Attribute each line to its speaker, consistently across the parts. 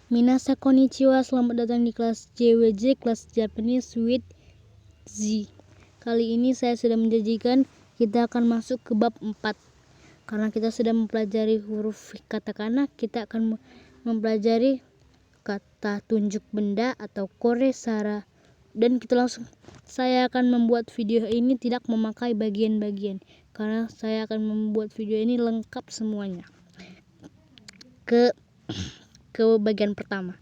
Speaker 1: Minasan konnichiwa, selamat datang di kelas JWJ, kelas Japanese with Z. Kali ini saya sudah menjanjikan kita akan masuk ke bab 4. Karena kita sudah mempelajari huruf katakana, kita akan mempelajari kata tunjuk benda atau kore sara. Dan saya akan membuat video ini tidak memakai bagian-bagian, karena saya akan membuat video ini lengkap semuanya. Ke bagian pertama,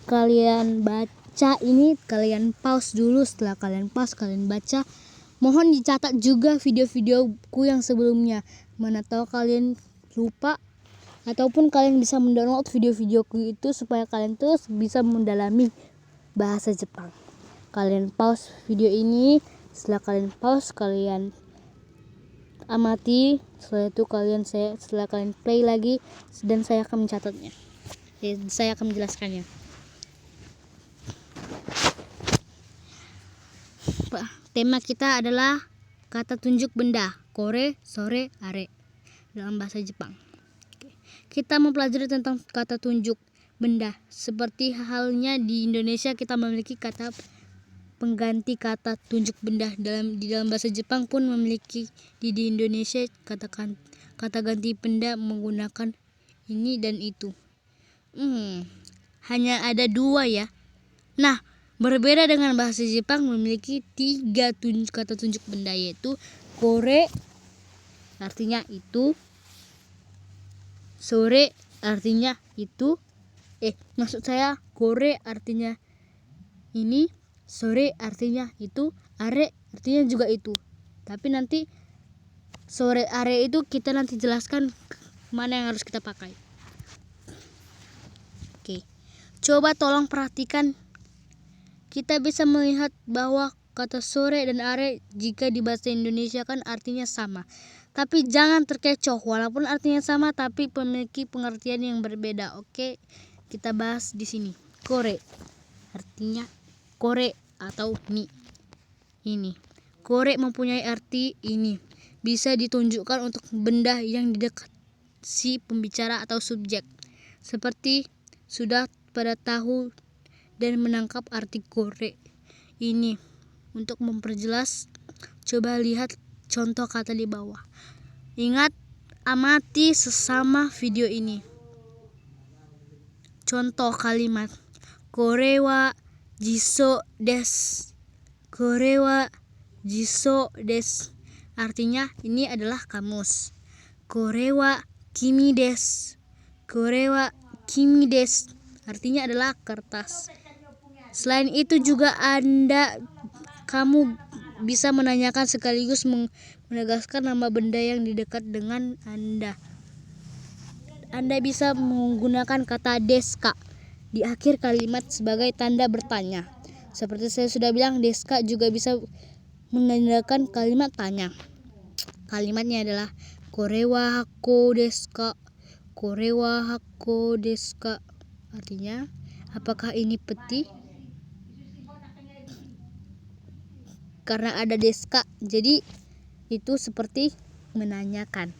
Speaker 1: kalian baca ini, kalian pause dulu. Setelah kalian pause, kalian baca. Mohon dicatat juga video-videoku yang sebelumnya, mana tahu kalian lupa, ataupun kalian bisa mendownload video-videoku itu supaya kalian terus bisa mendalami bahasa Jepang. Kalian pause video ini. Setelah kalian pause, kalian amati. Setelah kalian play lagi, dan saya akan mencatatnya. Saya akan menjelaskannya. Tema kita adalah kata tunjuk benda, kore, sore, are dalam bahasa Jepang. Kita mempelajari tentang kata tunjuk benda. Seperti halnya di Indonesia, kita memiliki kata pengganti kata tunjuk benda. Di dalam bahasa Jepang pun memiliki di Indonesia kata ganti benda menggunakan ini dan itu. Hanya ada 2 ya. Nah, berbeda dengan bahasa Jepang memiliki 3 kata tunjuk benda, yaitu kore artinya itu, sore artinya itu, kore artinya ini, sore artinya itu, are artinya juga itu. Tapi nanti sore are itu kita nanti jelaskan mana yang harus kita pakai. Oke. Coba tolong perhatikan. Kita bisa melihat bahwa kata sore dan are jika di bahasa Indonesia kan artinya sama. Tapi jangan terkecoh, walaupun artinya sama tapi memiliki pengertian yang berbeda. Oke, kita bahas di sini. Kore artinya kore atau ni. Ini. Kore mempunyai arti ini. Bisa ditunjukkan untuk benda yang di dekat si pembicara atau subjek. Seperti sudah pada tahu dan menangkap arti kore ini. Untuk memperjelas, coba lihat contoh kata di bawah. Ingat, amati sesama video ini. Contoh kalimat, kore wa jiso desu. Kore wa jiso desu. Artinya ini adalah kamus. Kore wa kimi desu. Kore wa kimi desu. Artinya adalah kertas. Selain itu juga kamu bisa menanyakan sekaligus menegaskan nama benda yang di dekat dengan Anda. Anda bisa menggunakan kata deska di akhir kalimat sebagai tanda bertanya. Seperti saya sudah bilang, deska juga bisa menandakan kalimat tanya. Kalimatnya adalah kore wa hakko desu ka? Kore wa hakko desu ka? Artinya, apakah ini peti? Karena ada deska, jadi itu seperti menanyakan.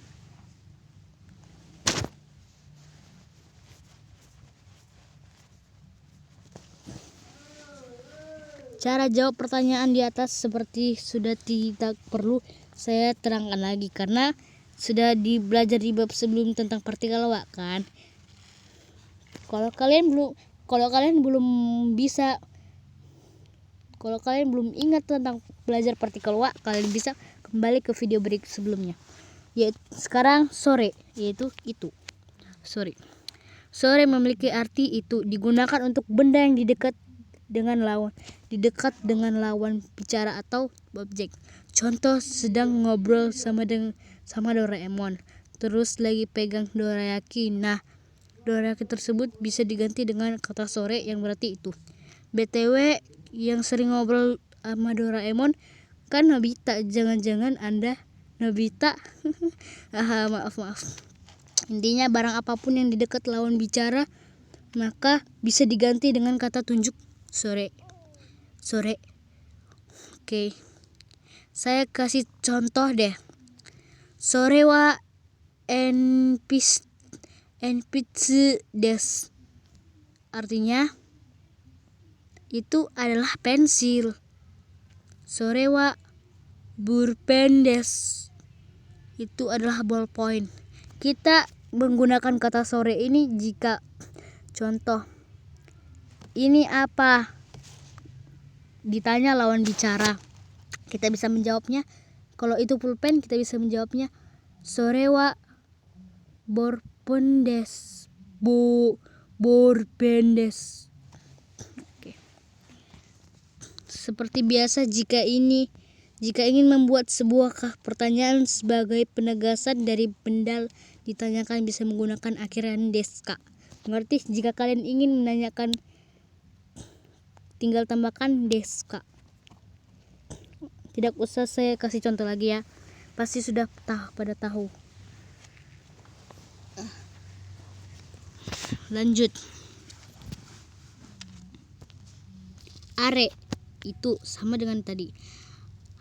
Speaker 1: Cara jawab pertanyaan di atas seperti sudah tidak perlu saya terangkan lagi, karena sudah belajar di bab sebelum tentang partikel wa kan. Kalau kalian belum ingat tentang belajar partikel wa, kalian bisa kembali ke video break sebelumnya. Sekarang sore, yaitu itu. Sore memiliki arti itu, digunakan untuk benda yang dekat dengan lawan bicara atau objek. Contoh, sedang ngobrol sama Doraemon, terus lagi pegang dorayaki. Nah, dorayaki tersebut bisa diganti dengan kata sore yang berarti itu. BTW, yang sering ngobrol sama Doraemon kan Nobita. Jangan-jangan Anda Nobita? Maaf. Intinya, barang apapun yang di dekat lawan bicara maka bisa diganti dengan kata tunjuk sore. Oke. Saya kasih contoh deh. Sore wa enpitsu desu. Artinya itu adalah pensil. Sore wa burpen desu. Itu adalah ballpoint. Kita menggunakan kata sore ini jika contoh, ini apa? Ditanya lawan bicara, kita bisa menjawabnya. Kalau itu pulpen, kita bisa menjawabnya sore wa ballpen desu. Ballpen desu. Oke. Seperti biasa, jika ingin membuat sebuah pertanyaan sebagai penegasan dari benda ditanyakan, bisa menggunakan akhiran deska. Mengerti? Jika kalian ingin menanyakan, tinggal tambahkan deska. Tidak usah saya kasih contoh lagi ya. Pasti sudah pada tahu. Lanjut. Are itu sama dengan tadi.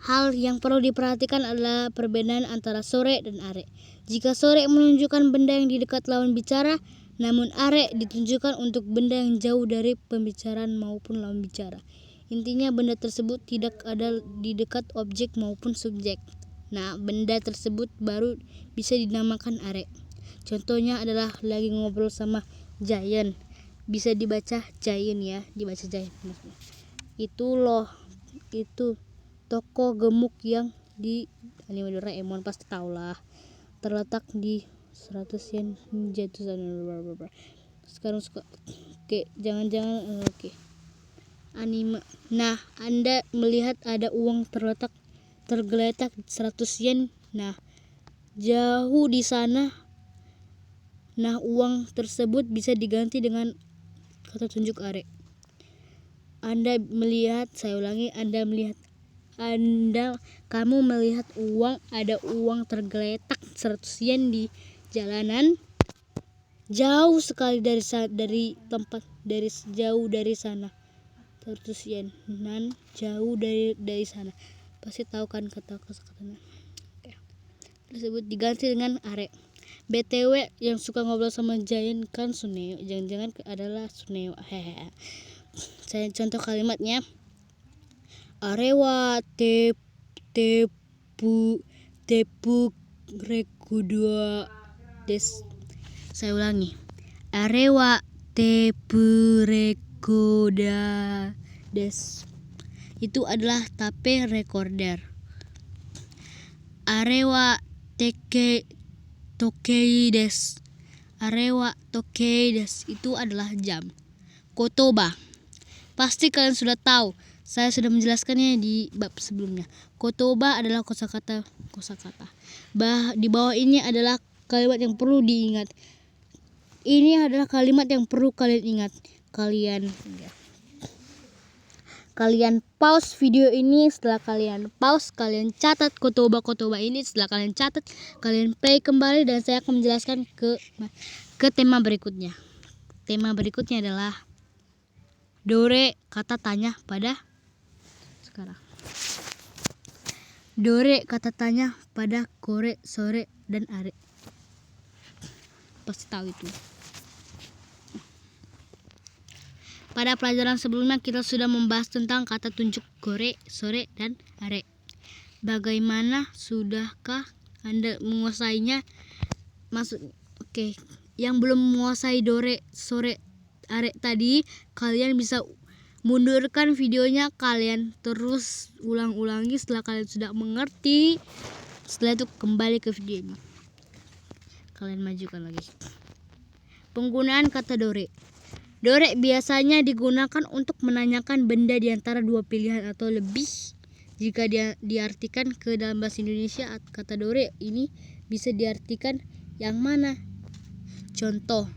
Speaker 1: Hal yang perlu diperhatikan adalah perbedaan antara sore dan are. Jika sore menunjukkan benda yang di dekat lawan bicara, namun are ditunjukkan untuk benda yang jauh dari pembicaraan maupun lawan bicara. Intinya benda tersebut tidak ada di dekat objek maupun subjek. Nah, benda tersebut baru bisa dinamakan are. Contohnya adalah lagi ngobrol sama Giant. Bisa dibaca Giant ya, dibaca Giant. Itu loh, itu toko gemuk yang di anime Doraemon, pasti tahulah. Terletak di 100 yen jatuh sana. Sekarang suka oke, jangan-jangan oke. Anime. Nah, Anda melihat ada uang tergeletak 100 yen. Nah, jauh di sana. Nah, uang tersebut bisa diganti dengan kata tunjuk are. Kamu melihat ada uang tergeletak 100 yen di jalanan jauh sekali dari sana. 100 yen nan jauh dari sana. Pasti tahu kan kata-katanya. Tersebut diganti dengan are. BTW, yang suka ngobrol sama Giant kan Suneo. Jangan-jangan adalah Suneo. Saya contoh kalimatnya. Are wa tepu rekudua des. Saya ulangi. Are wa tepu rekuda des. Itu adalah tape recorder. Are wa tokei des. Are wa tokei des. Itu adalah jam. Kotoba. Pasti kalian sudah tahu. Saya sudah menjelaskannya di bab sebelumnya. Kotoba adalah kosakata. Di bawah ini adalah kalimat yang perlu diingat. Ini adalah kalimat yang perlu kalian ingat. Kalian pause video ini. Setelah kalian pause, kalian catat kotoba ini. Setelah kalian catat, kalian play kembali dan saya akan menjelaskan ke tema berikutnya. Tema berikutnya adalah Dore kata tanya pada sekarang. Dore kata tanya pada kore, sore, dan are. Pasti tahu itu. Pada pelajaran sebelumnya kita sudah membahas tentang kata tunjuk kore, sore, dan are. Bagaimana, sudahkah Anda menguasainya? Oke. Yang belum menguasai dore, sore, are tadi, kalian bisa mundurkan videonya, kalian terus ulang-ulangi. Setelah kalian sudah mengerti, setelah itu kembali ke video ini. Kalian majukan lagi. Penggunaan kata dore. Dore biasanya digunakan untuk menanyakan benda di antara dua pilihan atau lebih. Jika dia diartikan ke dalam bahasa Indonesia, kata dore ini bisa diartikan yang mana. Contoh,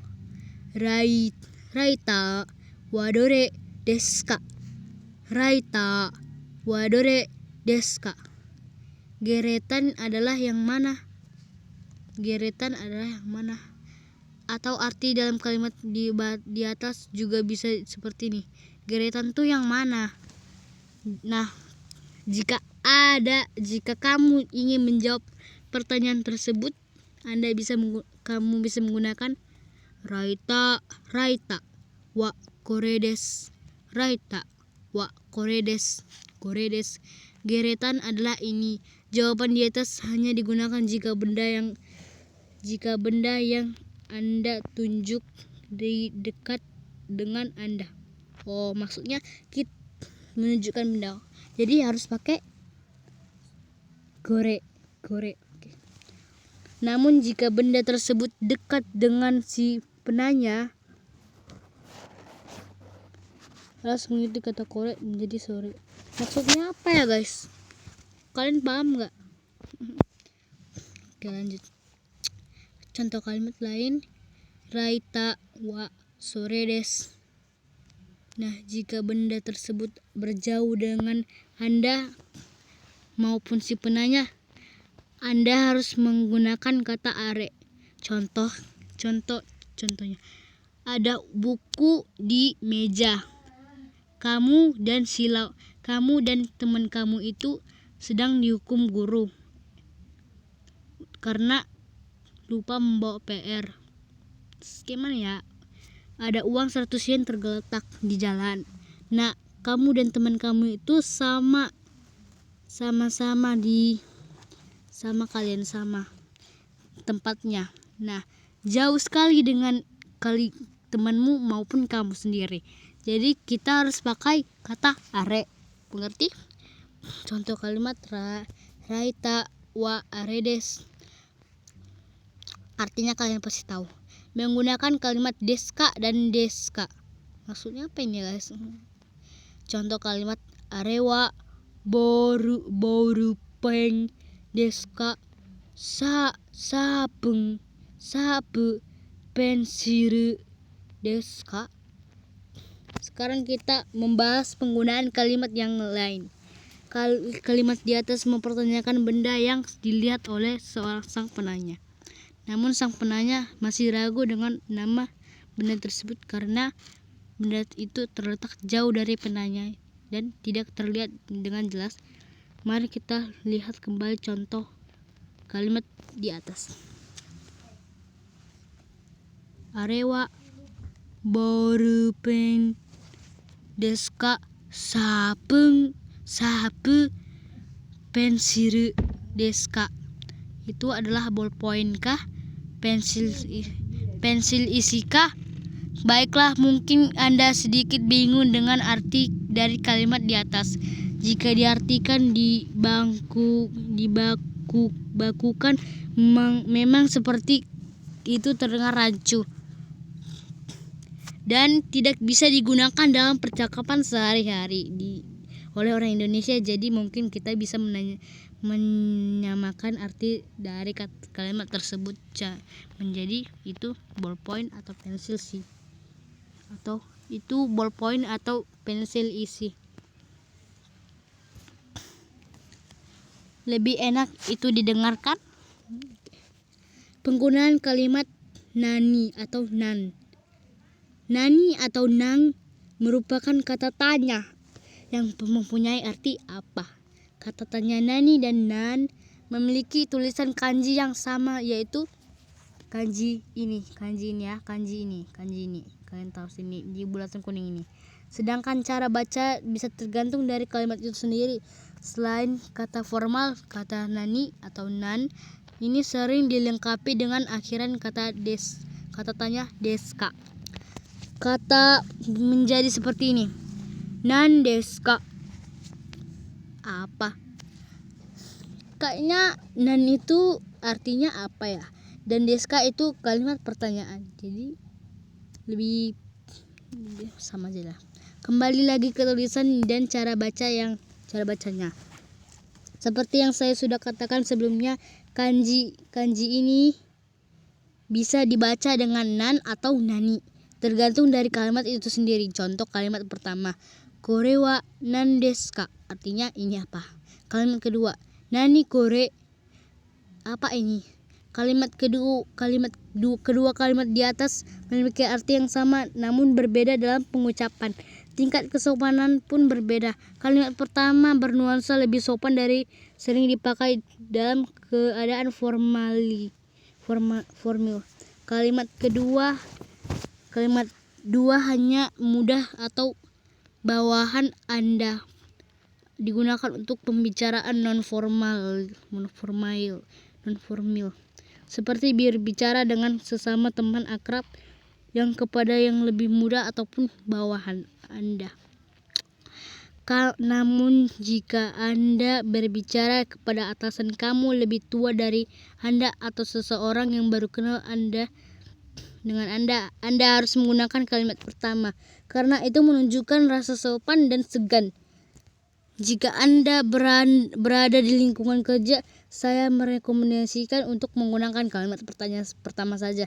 Speaker 1: raita wa dore desu ka? Raita wa dore desu ka? Geretan adalah yang mana? Atau arti dalam kalimat di atas juga bisa seperti ini. Geretan tuh yang mana? Nah, jika kamu ingin menjawab pertanyaan tersebut, kamu bisa menggunakan Raita, raita, wa kore desu. Raita, wa kore desu. Kore desu. Geretan adalah ini. Jawaban di atas hanya digunakan jika benda yang Anda tunjuk di dekat dengan Anda. Oh, maksudnya kita menunjukkan benda. Jadi harus pakai gore. Oke. Namun jika benda tersebut dekat dengan si penanya, langsung mengikuti kata kore menjadi sore. Maksudnya apa ya guys? Kalian paham nggak? Oke, lanjut. Contoh kalimat lain, raita wa sore desu. Nah, jika benda tersebut berjauh dengan Anda maupun si penanya, Anda harus menggunakan kata are. Contohnya. Ada buku di meja. Kamu dan teman kamu itu sedang dihukum guru karena lupa membawa PR. Gimana ya? Ada uang 100 yen tergeletak di jalan. Nah, kamu dan teman kamu itu sama tempatnya. Nah, jauh sekali dengan temanmu maupun kamu sendiri. Jadi kita harus pakai kata are. Mengerti? Contoh kalimat raita wa are desu. Artinya kalian pasti tahu. Menggunakan kalimat deska dan deska. Maksudnya apa ini guys? Contoh kalimat are wa boru pen deska sabu pensil deska. Sekarang kita membahas penggunaan kalimat yang lain. Kalimat di atas mempertanyakan benda yang dilihat oleh sang penanya. Namun sang penanya masih ragu dengan nama benda tersebut karena benda itu terletak jauh dari penanya dan tidak terlihat dengan jelas. Mari kita lihat kembali contoh kalimat di atas. Are wa borupen deska sabu pensil deska. Itu adalah ballpoint kah? Pensil isi kah? Baiklah, mungkin Anda sedikit bingung dengan arti dari kalimat di atas. Jika diartikan dibakukan memang seperti itu terdengar rancu dan tidak bisa digunakan dalam percakapan sehari-hari oleh orang Indonesia. Jadi mungkin kita bisa menyamakan arti dari kalimat tersebut menjadi itu ballpoint atau pensil isi, atau itu ballpoint atau pensil isi. Lebih enak itu didengarkan. Penggunaan kalimat nani atau nan. Nani atau nang merupakan kata tanya yang mempunyai arti apa. Kata tanya nani dan nan memiliki tulisan kanji yang sama, yaitu kanji ini. Kalian tahu sini di bulatan kuning ini. Sedangkan cara baca bisa tergantung dari kalimat itu sendiri. Selain kata formal, kata nani atau nan ini sering dilengkapi dengan akhiran kata tanya deska. Kata menjadi seperti ini. Nan deska. Apa? Kayaknya nan itu artinya apa ya? Dan deska itu kalimat pertanyaan. Jadi lebih sama aja lah. Kembali lagi ke tulisan dan cara bacanya. Seperti yang saya sudah katakan sebelumnya, kanji ini bisa dibaca dengan nan atau nani, tergantung dari kalimat itu sendiri. Contoh kalimat pertama, kore wa nan desu ka? Artinya ini apa? Kalimat kedua, nani kore? Apa ini? Kedua kalimat di atas memiliki arti yang sama namun berbeda dalam pengucapan. Tingkat kesopanan pun berbeda. Kalimat pertama bernuansa lebih sopan dari sering dipakai dalam keadaan formal. Kalimat kedua Kalimat 2 hanya mudah atau bawahan Anda, digunakan untuk pembicaraan non-formal, seperti berbicara dengan sesama teman akrab yang kepada yang lebih muda ataupun bawahan Anda. Namun jika Anda berbicara kepada atasan kamu lebih tua dari Anda atau seseorang yang baru kenal dengan Anda harus menggunakan kalimat pertama, karena itu menunjukkan rasa sopan dan segan. Jika Anda berada di lingkungan kerja, saya merekomendasikan untuk menggunakan kalimat pertama saja.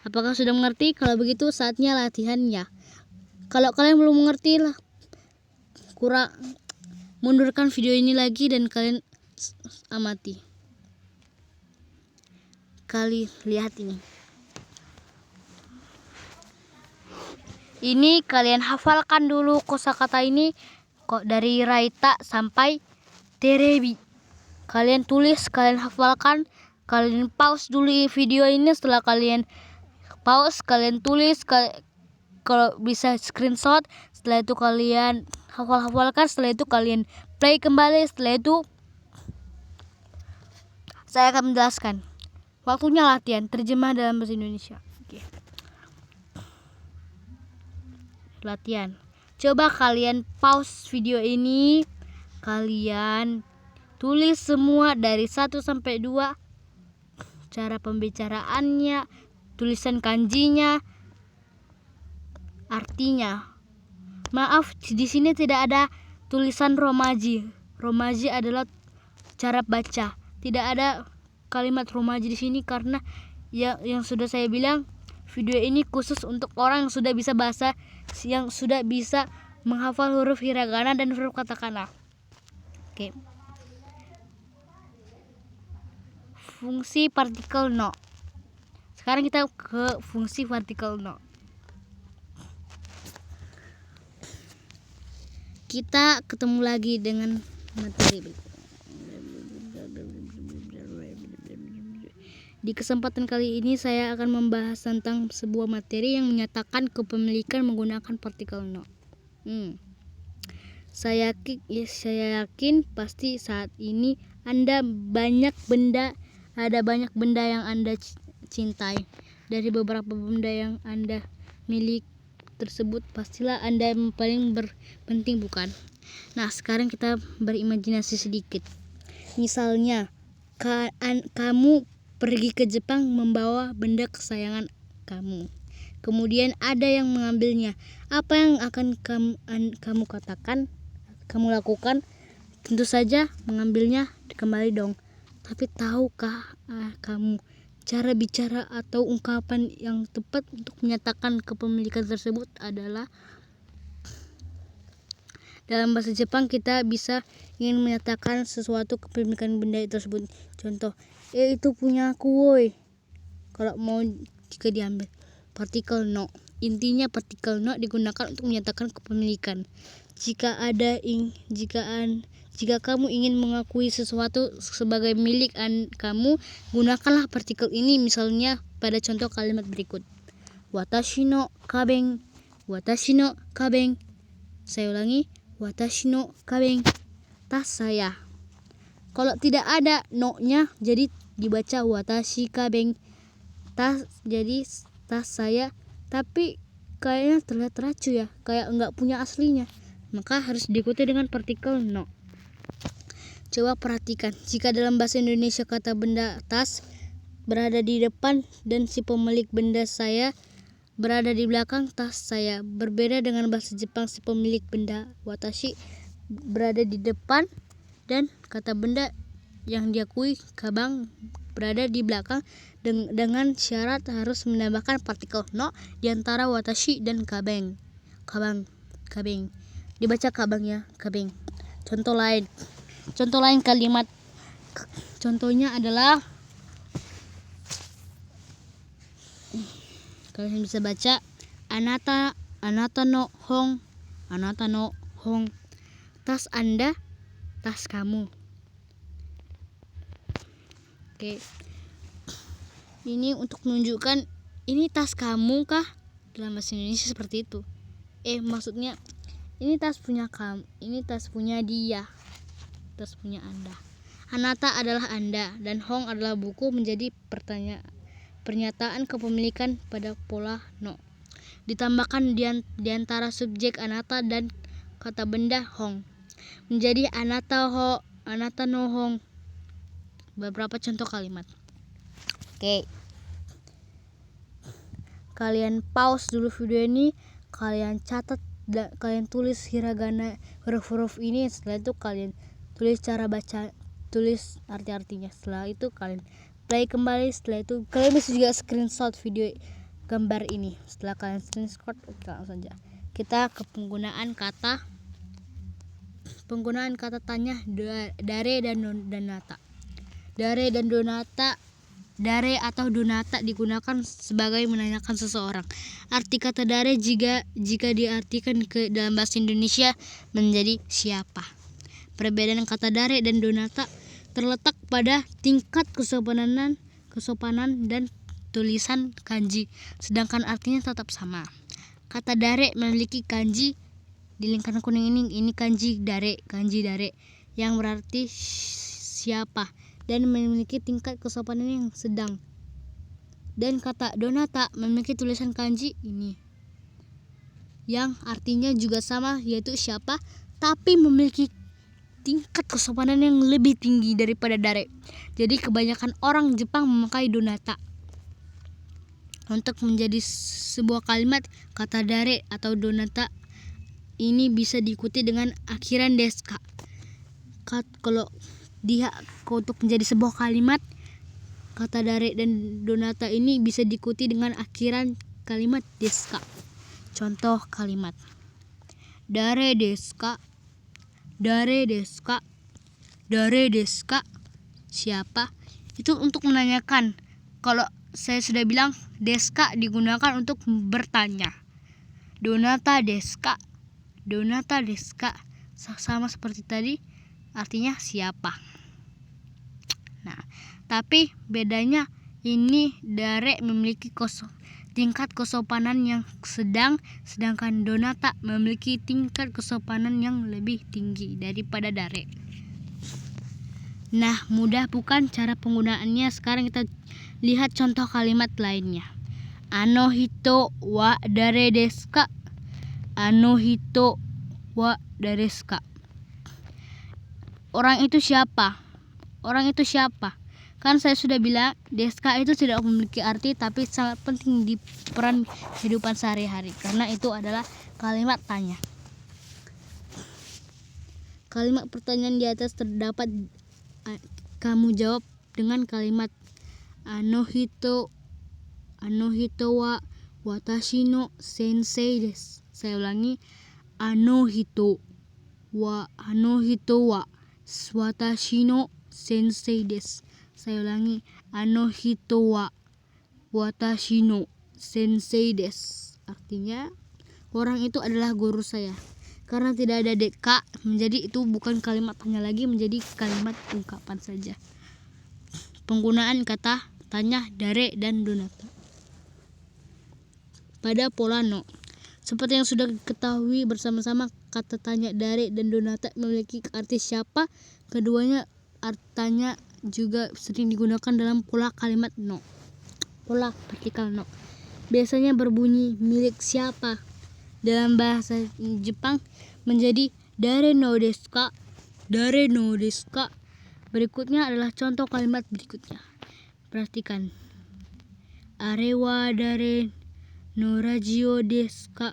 Speaker 1: Apakah sudah mengerti? Kalau begitu saatnya latihannya. Kalau kalian belum mengerti, mundurkan video ini lagi dan kalian amati. Lihat ini. Ini kalian hafalkan dulu kosakata ini kok dari Raita sampai Terebi. Kalian tulis, kalian hafalkan, kalian pause dulu video ini. Setelah kalian pause, kalian tulis, kalau bisa screenshot. Setelah itu kalian hafalkan, setelah itu kalian play kembali. Setelah itu saya akan menjelaskan. Waktunya latihan terjemah dalam bahasa Indonesia. Oke. Latihan. Coba kalian pause video ini, kalian tulis semua dari 1 sampai 2, cara pembicaraannya, tulisan kanjinya, artinya. Maaf, di sini tidak ada tulisan romaji. Romaji adalah cara baca. Tidak ada kalimat romaji di sini karena yang sudah saya bilang, video ini khusus untuk orang yang sudah bisa bahasa, yang sudah bisa menghafal huruf hiragana dan huruf katakana. Oke. Fungsi partikel no. Sekarang kita ke fungsi partikel no. Kita ketemu lagi dengan materi. Di kesempatan kali ini saya akan membahas tentang sebuah materi yang menyatakan kepemilikan menggunakan partikel no. Saya yakin pasti saat ini ada banyak benda yang Anda cintai. Dari beberapa benda yang Anda milik tersebut, pastilah Anda yang paling penting, bukan? Nah, sekarang kita berimajinasi sedikit. Misalnya, kamu pergi ke Jepang membawa benda kesayangan kamu. Kemudian ada yang mengambilnya. Apa yang akan kamu lakukan? Tentu saja mengambilnya kembali dong. Tapi tahukah kamu cara bicara atau ungkapan yang tepat untuk menyatakan kepemilikan tersebut adalah, dalam bahasa Jepang kita bisa ingin menyatakan sesuatu kepemilikan benda tersebut. Contoh, itu punya aku woi. Kalau mau jika diambil partikel no. Intinya partikel no digunakan untuk menyatakan kepemilikan. Jika kamu ingin mengakui sesuatu sebagai milik kamu, gunakanlah partikel ini, misalnya pada contoh kalimat berikut. Watashi no kabeng. Saya ulangi, watashi no kabeng, tas saya. Kalau tidak ada no-nya, jadi dibaca watashi kabeng, tas, jadi tas saya. Tapi kayaknya terlihat racu ya, kayak enggak punya aslinya. Maka harus diikuti dengan partikel no. Coba perhatikan, jika dalam bahasa Indonesia kata benda tas berada di depan dan si pemilik benda saya berada di belakang tas saya. Berbeda dengan bahasa Jepang, si pemilik benda watashi berada di depan dan kata benda yang diakui kabang berada di belakang, dengan syarat harus menambahkan partikel no di antara watashi dan kabeng. Dibaca kabang ya, kabeng. Contoh lain kalimat. Contohnya adalah, kalian bisa baca anata no hong. Tas Anda, tas kamu. Oke. Ini untuk menunjukkan Ini tas kamu kah? Dalam bahasa Indonesia seperti itu. Maksudnya ini tas punya kamu, ini tas punya dia, tas punya Anda. Anata adalah Anda dan Hong adalah buku menjadi pernyataan kepemilikan pada pola no. Ditambahkan di antara subjek Anata dan kata benda Hong menjadi Anata no Hong. Beberapa contoh kalimat. Oke. Kalian pause dulu video ini, kalian catat dan kalian tulis hiragana huruf-huruf ini. Setelah itu kalian tulis cara baca, tulis arti-artinya. Setelah itu kalian play kembali. Setelah itu kalian bisa juga screenshot video gambar ini. Setelah kalian screenshot, langsung saja kita ke penggunaan kata tanya dare dan donata. Dare dan donata. Dare atau donata digunakan sebagai menanyakan seseorang. Arti kata dare jika diartikan ke dalam bahasa Indonesia menjadi siapa. Perbedaan kata dare dan donata terletak pada tingkat kesopanan dan tulisan kanji, sedangkan artinya tetap sama. Kata dare memiliki kanji di lingkaran kuning ini kanji dare yang berarti siapa dan memiliki tingkat kesopanan yang sedang. Dan kata donata memiliki tulisan kanji ini yang artinya juga sama, yaitu siapa, tapi memiliki tingkat kesopanan yang lebih tinggi daripada dare. Jadi kebanyakan orang Jepang memakai donata. Untuk menjadi sebuah kalimat, kata dare atau donata ini bisa diikuti dengan akhiran deska. Kalau untuk menjadi sebuah kalimat, kata dare dan donata ini bisa diikuti dengan akhiran kalimat deska. Contoh kalimat: dare deska, dare deska, dare deska, siapa. Itu untuk menanyakan. Kalau saya sudah bilang, deska digunakan untuk bertanya. Donata deska, donata deska, sama seperti tadi, artinya siapa. Nah, tapi bedanya ini dare memiliki tingkat kesopanan yang sedang, sedangkan donata memiliki tingkat kesopanan yang lebih tinggi daripada dare. Nah, mudah bukan cara penggunaannya? Sekarang kita lihat contoh kalimat lainnya. Ano hito wa dare desu ka? Ano hito wa dare desu ka? Orang itu siapa? Orang itu siapa? Kan saya sudah bilang deska itu tidak memiliki arti, tapi sangat penting di peran kehidupan sehari-hari karena itu adalah kalimat tanya. Kalimat pertanyaan di atas terdapat kamu jawab dengan kalimat ano hito wa watashi no sensei desu. Saya ulangi, ano hito wa watashi no sensei desu. Saya ulangi, ano hito wa watashi no sensei desu. Artinya orang itu adalah guru saya. Karena tidak ada deka, menjadi itu bukan kalimat tanya lagi, menjadi kalimat ungkapan saja. Penggunaan kata tanya dare dan donata pada pola no. Seperti yang sudah ketahui bersama-sama, kata tanya dare dan donata memiliki arti siapa. Keduanya artinya juga sering digunakan dalam pola kalimat no. Pola vertikal no biasanya berbunyi milik siapa. Dalam bahasa Jepang menjadi dare no desu ka? Dare no desu ka? Berikutnya adalah contoh kalimat berikutnya. Perhatikan. Are wa dare no radio desu ka?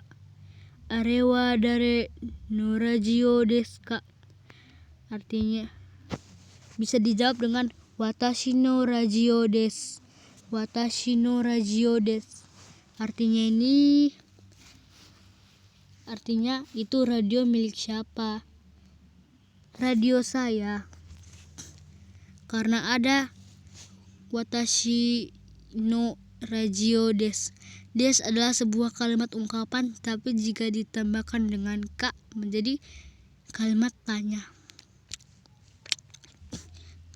Speaker 1: Are wa dare no radio desu ka? Artinya bisa dijawab dengan watashi no radio desu. Watashi no radio desu. Artinya itu radio milik siapa? Radio saya. Karena ada watashi no radio desu. Des adalah sebuah kalimat ungkapan, tapi jika ditambahkan dengan ka menjadi kalimat tanya.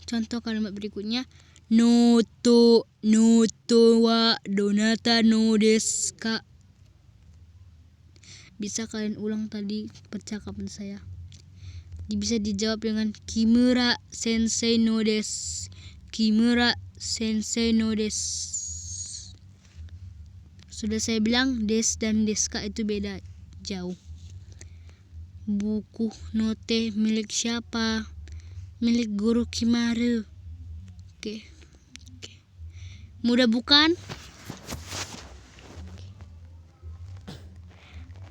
Speaker 1: Contoh kalimat berikutnya, noto wa donata no desu ka. Bisa kalian ulang tadi percakapan saya? Bisa dijawab dengan Kimura sensei no desu. Kimura sensei no desu. Sudah saya bilang des dan deska itu beda jauh. Buku note milik siapa? Milik guru Kimaru. Oke. Mudah bukan?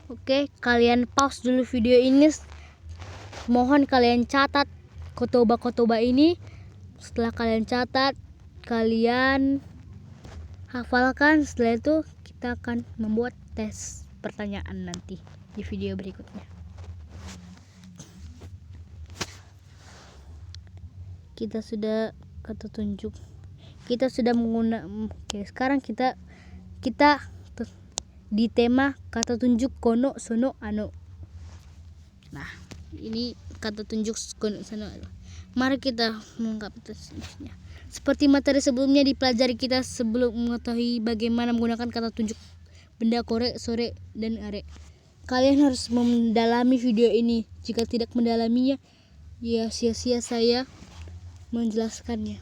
Speaker 1: Oke, kalian pause dulu video ini. Mohon kalian catat kotoba-kotoba ini. Setelah kalian catat, kalian hafalkan. Setelah itu kita akan membuat tes pertanyaan nanti di video berikutnya. Kita sudah kata tunjuk. Kita sudah menggunakan. Oke, sekarang kita di tema kata tunjuk kono, sono, ano. Nah, ini kata tunjuk kono, sono, ano. Mari kita mengungkap tesnya. Seperti materi sebelumnya dipelajari, kita sebelum mengetahui bagaimana menggunakan kata tunjuk benda kore, sore, dan are. Kalian harus mendalami video ini. Jika tidak mendalaminya, ya sia-sia saya menjelaskannya.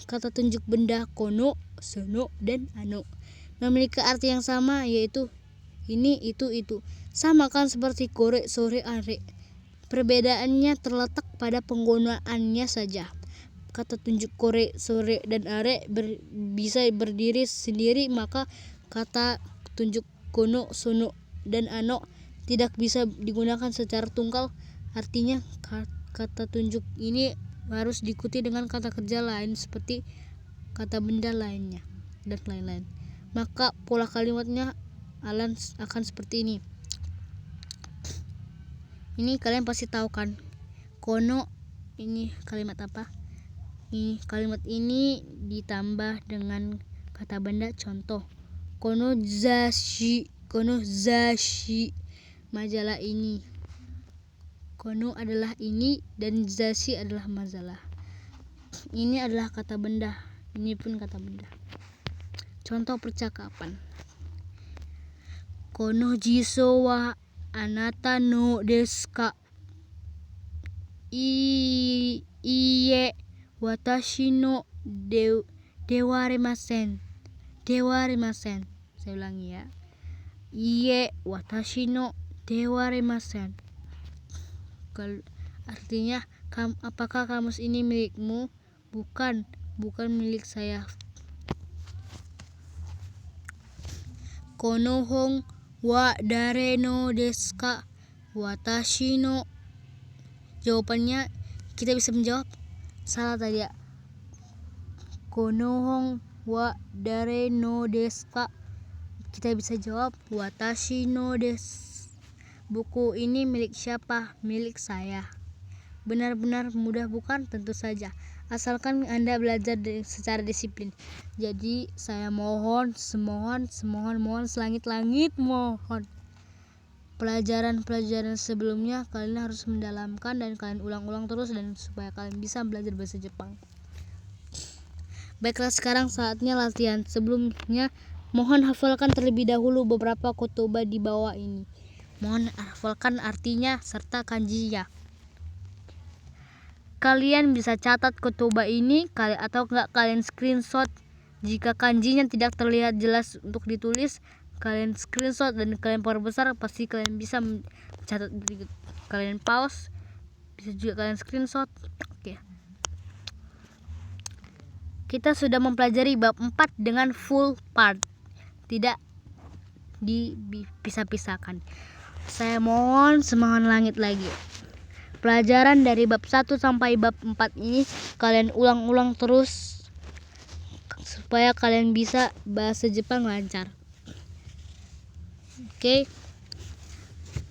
Speaker 1: Kata tunjuk benda kono, sono, dan ano memiliki arti yang sama, yaitu ini, itu. Sama kan seperti kore, sore, are. Perbedaannya terletak pada penggunaannya saja. Kata tunjuk kore, sore, dan are bisa berdiri sendiri, maka kata tunjuk kono, sono, dan ano tidak bisa digunakan secara tunggal. Artinya kata tunjuk ini harus diikuti dengan kata kerja lain seperti kata benda lainnya dan lain-lain. Maka pola kalimatnya akan seperti ini. Ini kalian pasti tahu kan? Kono ini kalimat apa? Ini kalimat ini ditambah dengan kata benda. Contoh, kono zashi majalah ini. Kono adalah ini dan zashi adalah majalah. Ini adalah kata benda. Ini pun kata benda. Contoh percakapan. Kono jiso wa anata no desu ka? Iie, watashi no dewarimasen. Saya ulangi ya. Iie, watashi no dewarimasen. Artinya, apakah kamus ini milikmu? Bukan milik saya. Kono hon wa dare no desu ka? Watashi no. Jawabannya kita bisa menjawab salah tadi ya. Kono hon wa dare no desu ka? Kita bisa jawab watashi no desu. Buku ini milik siapa? Milik saya. Benar-benar mudah bukan? Tentu saja, asalkan Anda belajar secara disiplin. Jadi saya mohon selangit-langit mohon, pelajaran sebelumnya kalian harus mendalamkan dan kalian ulang-ulang terus, dan supaya kalian bisa belajar bahasa Jepang. Baiklah, sekarang saatnya latihan. Sebelumnya mohon hafalkan terlebih dahulu beberapa kotoba di bawah ini. Mohon hafalkan artinya serta kanjinya. Kalian bisa catat kotoba ini atau enggak kalian screenshot. Jika kanjinya tidak terlihat jelas untuk ditulis, kalian screenshot dan kalian perbesar, pasti kalian bisa mencatat berikut. Kalian pause, bisa juga kalian screenshot. Oke. Kita sudah mempelajari bab 4 dengan full part, tidak dipisah-pisahkan. Saya mohon semangat langit lagi. Pelajaran dari bab 1 sampai bab 4 ini kalian ulang-ulang terus supaya kalian bisa bahasa Jepang lancar. Oke.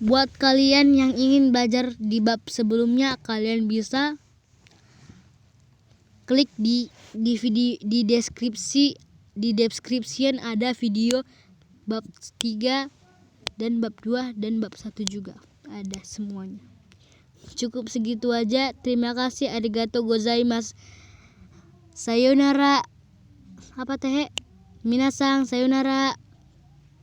Speaker 1: Buat kalian yang ingin belajar di bab sebelumnya, kalian bisa klik di video di deskripsi. Di description ada video bab 3 dan bab 2 dan bab 1 juga. Ada semuanya. Cukup segitu aja. Terima kasih. Arigatou gozaimasu. sayonara. Apa teh? Minasang sayonara.